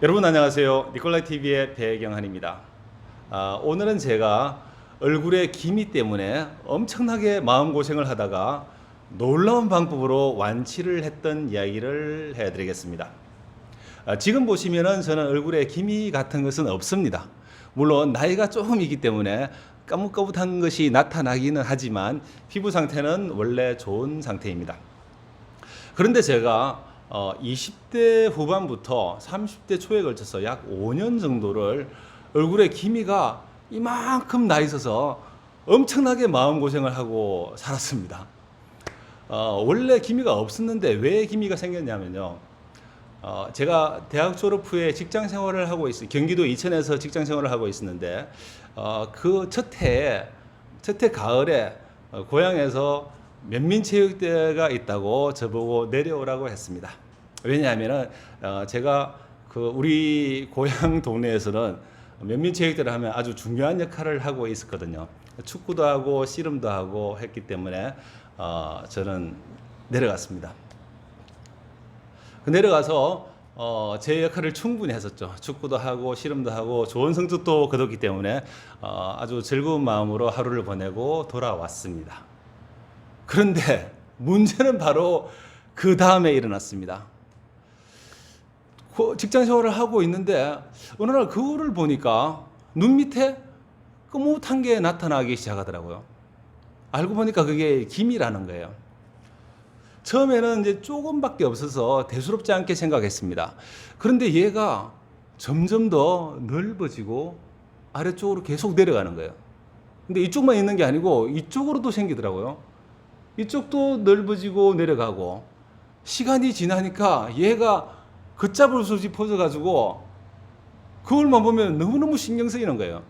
여러분 안녕하세요. 니콜라이TV의 배경환입니다. 오늘은 제가 얼굴에 기미 때문에 엄청나게 마음고생을 하다가 놀라운 방법으로 완치를 했던 이야기를 해드리겠습니다. 지금 보시면은 저는 얼굴에 기미 같은 것은 없습니다. 물론 나이가 조금이기 때문에 까뭇까뭇한 것이 나타나기는 하지만 피부 상태는 원래 좋은 상태입니다. 그런데 제가 20대 후반부터 30대 초에 걸쳐서 약 5년 정도를 얼굴에 기미가 이만큼 나 있어서 엄청나게 마음고생을 하고 살았습니다. 원래 기미가 없었는데 왜 기미가 생겼냐면요. 제가 대학 졸업 후에 직장 생활을 하고 경기도 이천에서 직장 생활을 하고 있었는데, 그 첫 해에, 가을에 고향에서 면민체육대회가 있다고 저보고 내려오라고 했습니다. 왜냐하면 제가 우리 고향 동네에서는 면민체육대회를 하면 아주 중요한 역할을 하고 있었거든요. 축구도 하고 씨름도 하고 했기 때문에 저는 내려갔습니다. 내려가서 제 역할을 충분히 했었죠. 축구도 하고 씨름도 하고 좋은 성적도 거뒀기 때문에 아주 즐거운 마음으로 하루를 보내고 돌아왔습니다. 그런데 문제는 바로 그 다음에 일어났습니다. 직장 생활을 하고 있는데 어느 날 거울을 보니까 눈 밑에 흐뭇한 게 나타나기 시작하더라고요. 알고 보니까 그게 기미라는 거예요. 처음에는 이제 조금밖에 없어서 대수롭지 않게 생각했습니다. 그런데 얘가 점점 더 넓어지고 아래쪽으로 계속 내려가는 거예요. 근데 이쪽만 있는 게 아니고 이쪽으로도 생기더라고요. 이쪽도 넓어지고 내려가고, 시간이 지나니까 얘가 걷잡을 수 없이 퍼져가지고 거울만 보면 너무너무 신경 쓰이는 거예요.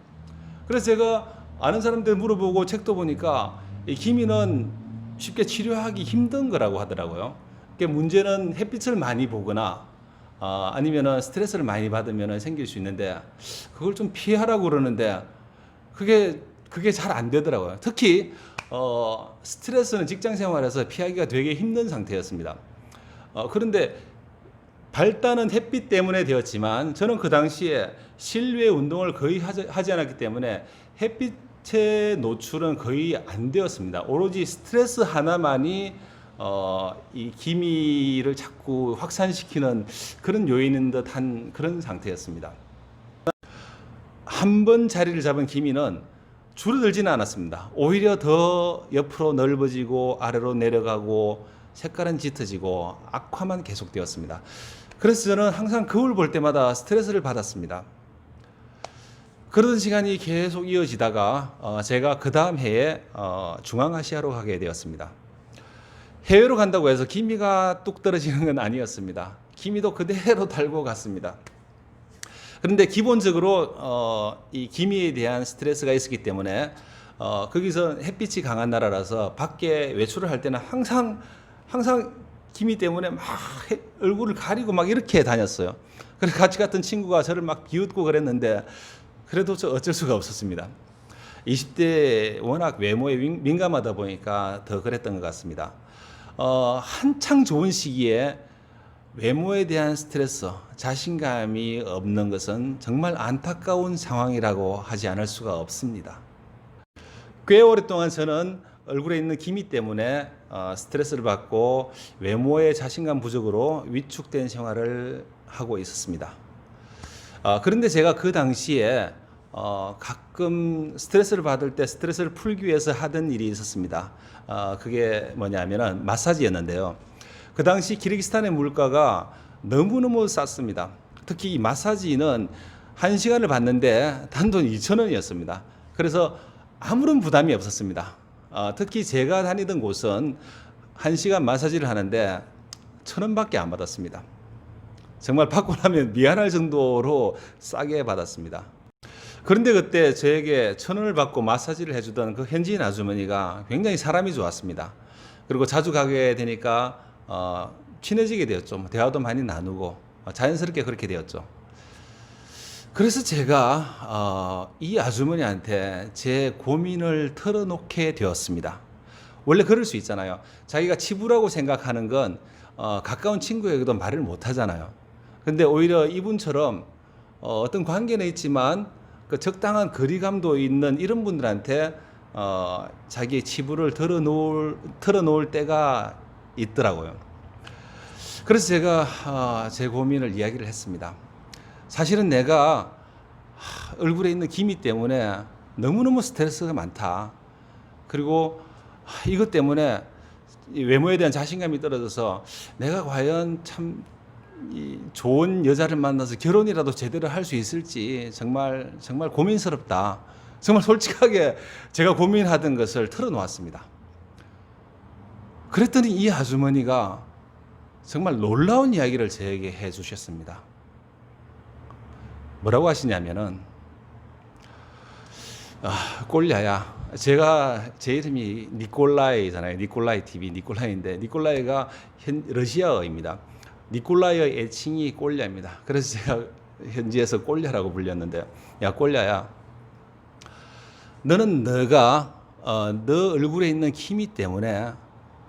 그래서 제가 아는 사람들 물어보고 책도 보니까 이 기미는 쉽게 치료하기 힘든 거라고 하더라고요. 문제는 햇빛을 많이 보거나 아니면 스트레스를 많이 받으면 생길 수 있는데, 그걸 좀 피하라고 그러는데 그게 잘 안 되더라고요. 특히 스트레스는 직장 생활에서 피하기가 되게 힘든 상태였습니다. 그런데 발단은 햇빛 때문에 되었지만 저는 그 당시에 실외 운동을 거의 하지 않았기 때문에 햇빛의 노출은 거의 안 되었습니다. 오로지 스트레스 하나만이 이 기미를 자꾸 확산시키는 그런 요인인 듯한 그런 상태였습니다. 한 번 자리를 잡은 기미는 줄어들지는 않았습니다. 오히려 더 옆으로 넓어지고 아래로 내려가고 색깔은 짙어지고 악화만 계속되었습니다. 그래서 저는 항상 거울 볼 때마다 스트레스를 받았습니다. 그러던 시간이 계속 이어지다가 제가 그 다음 해에 중앙아시아로 가게 되었습니다. 해외로 간다고 해서 기미가 뚝 떨어지는 건 아니었습니다. 기미도 그대로 달고 갔습니다. 그런데 기본적으로 이 기미에 대한 스트레스가 있었기 때문에 거기서 햇빛이 강한 나라라서 밖에 외출을 할 때는 항상 기미 때문에 막 얼굴을 가리고 막 이렇게 다녔어요. 그래서 같이 갔던 친구가 저를 막 비웃고 그랬는데 그래도 저 어쩔 수가 없었습니다. 20대 워낙 외모에 민감하다 보니까 더 그랬던 것 같습니다. 한창 좋은 시기에 외모에 대한 스트레스, 자신감이 없는 것은 정말 안타까운 상황이라고 하지 않을 수가 없습니다. 꽤 오랫동안 저는 얼굴에 있는 기미 때문에 스트레스를 받고 외모의 자신감 부족으로 위축된 생활을 하고 있었습니다. 그런데 제가 그 당시에 가끔 스트레스를 받을 때 스트레스를 풀기 위해서 하던 일이 있었습니다. 그게 뭐냐면은 마사지였는데요. 그 당시 키르기스탄의 물가가 너무너무 쌌습니다. 특히 이 마사지는 1시간을 받는데 단돈 2,000원이었습니다. 그래서 아무런 부담이 없었습니다. 특히 제가 다니던 곳은 1시간 마사지를 하는데 1,000원밖에 안 받았습니다. 정말 받고 나면 미안할 정도로 싸게 받았습니다. 그런데 그때 저에게 1,000원을 받고 마사지를 해주던 그 현지인 아주머니가 굉장히 사람이 좋았습니다. 그리고 자주 가게 되니까 친해지게 되었죠. 대화도 많이 나누고 자연스럽게 그렇게 되었죠. 그래서 제가 이 아주머니한테 제 고민을 털어놓게 되었습니다. 원래 그럴 수 있잖아요. 자기가 치부라고 생각하는 건 가까운 친구에게도 말을 못 하잖아요. 근데 오히려 이분처럼 어떤 관계는 있지만 그 적당한 거리감도 있는 이런 분들한테 자기의 치부를 털어놓을 때가 있더라고요. 그래서 제가 제 고민을 이야기를 했습니다. 사실은 내가 얼굴에 있는 기미 때문에 너무너무 스트레스가 많다. 그리고 이것 때문에 외모에 대한 자신감이 떨어져서 내가 과연 참 좋은 여자를 만나서 결혼이라도 제대로 할 수 있을지 정말 고민스럽다. 정말 솔직하게 제가 고민하던 것을 털어놓았습니다. 그랬더니 이 아주머니가 정말 놀라운 이야기를 저에게 해 주셨습니다. 뭐라고 하시냐면은, 꼴야야. 제 이름이 니콜라이잖아요. 니콜라이 TV, 니콜라이인데, 니콜라이가 러시아어입니다. 니콜라이의 애칭이 꼴야입니다. 그래서 제가 현지에서 꼴야라고 불렸는데, 야, 꼴야야. 너는 너가 너 얼굴에 있는 기미 때문에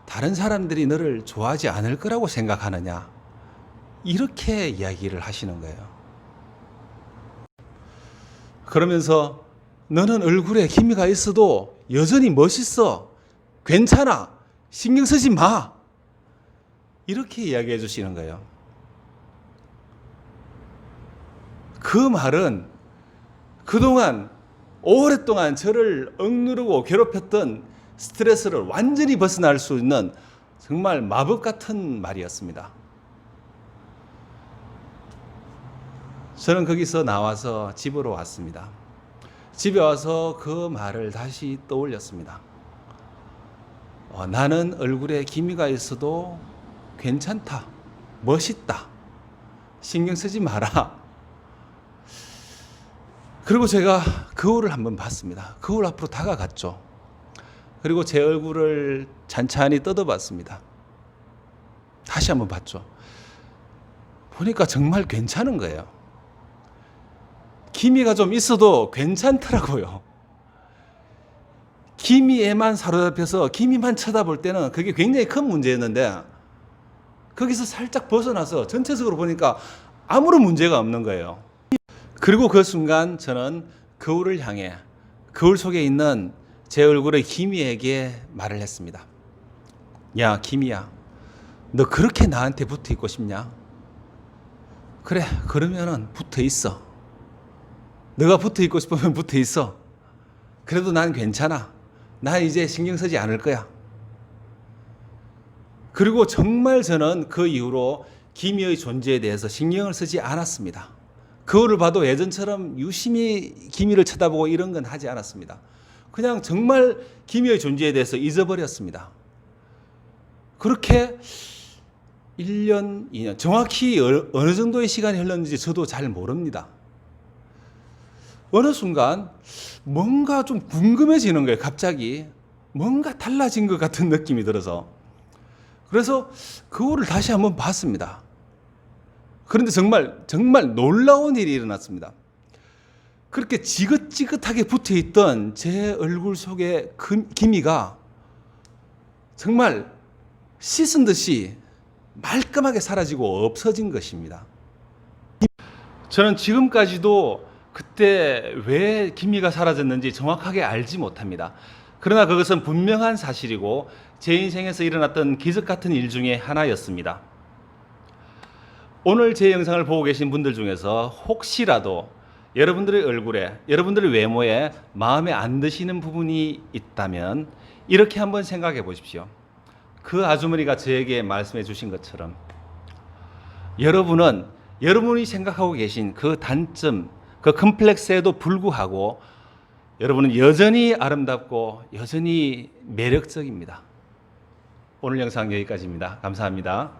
다른 사람들이 너를 좋아하지 않을 거라고 생각하느냐? 이렇게 이야기를 하시는 거예요. 그러면서 너는 얼굴에 기미가 있어도 여전히 멋있어. 괜찮아. 신경 쓰지 마. 이렇게 이야기해 주시는 거예요. 그 말은 그동안 오랫동안 저를 억누르고 괴롭혔던 스트레스를 완전히 벗어날 수 있는 정말 마법 같은 말이었습니다. 저는 거기서 나와서 집으로 왔습니다. 집에 와서 그 말을 다시 떠올렸습니다. 나는 얼굴에 기미가 있어도 괜찮다. 멋있다. 신경 쓰지 마라. 그리고 제가 거울을 한번 봤습니다. 거울 앞으로 다가갔죠. 그리고 제 얼굴을 찬찬히 뜯어봤습니다. 다시 한번 봤죠. 보니까 정말 괜찮은 거예요. 기미가 좀 있어도 괜찮더라고요. 기미에만 사로잡혀서 기미만 쳐다볼 때는 그게 굉장히 큰 문제였는데 거기서 살짝 벗어나서 전체적으로 보니까 아무런 문제가 없는 거예요. 그리고 그 순간 저는 거울을 향해 거울 속에 있는 제 얼굴의 기미에게 말을 했습니다. 야, 기미야, 너 그렇게 나한테 붙어 있고 싶냐? 그래, 그러면은 붙어 있어. 너가 붙어 있고 싶으면 붙어 있어. 그래도 난 괜찮아. 난 이제 신경 쓰지 않을 거야. 그리고 정말 저는 그 이후로 기미의 존재에 대해서 신경을 쓰지 않았습니다. 거울을 봐도 예전처럼 유심히 기미를 쳐다보고 이런 건 하지 않았습니다. 그냥 정말 기미의 존재에 대해서 잊어버렸습니다. 그렇게 1년, 2년, 정확히 어느 정도의 시간이 흘렀는지 저도 잘 모릅니다. 어느 순간 뭔가 좀 궁금해지는 거예요. 갑자기 뭔가 달라진 것 같은 느낌이 들어서. 그래서 거울을 다시 한번 봤습니다. 그런데 정말 놀라운 일이 일어났습니다. 그렇게 지긋지긋하게 붙어있던 제 얼굴 속의 기미가 정말 씻은 듯이 말끔하게 사라지고 없어진 것입니다. 저는 지금까지도 그때 왜 기미가 사라졌는지 정확하게 알지 못합니다. 그러나 그것은 분명한 사실이고 제 인생에서 일어났던 기적 같은 일 중에 하나였습니다. 오늘 제 영상을 보고 계신 분들 중에서 혹시라도 여러분들의 얼굴에, 여러분들의 외모에 마음에 안 드시는 부분이 있다면 이렇게 한번 생각해 보십시오. 그 아주머니가 저에게 말씀해 주신 것처럼 여러분이 생각하고 계신 그 단점, 그 컴플렉스에도 불구하고 여러분은 여전히 아름답고 여전히 매력적입니다. 오늘 영상 여기까지입니다. 감사합니다.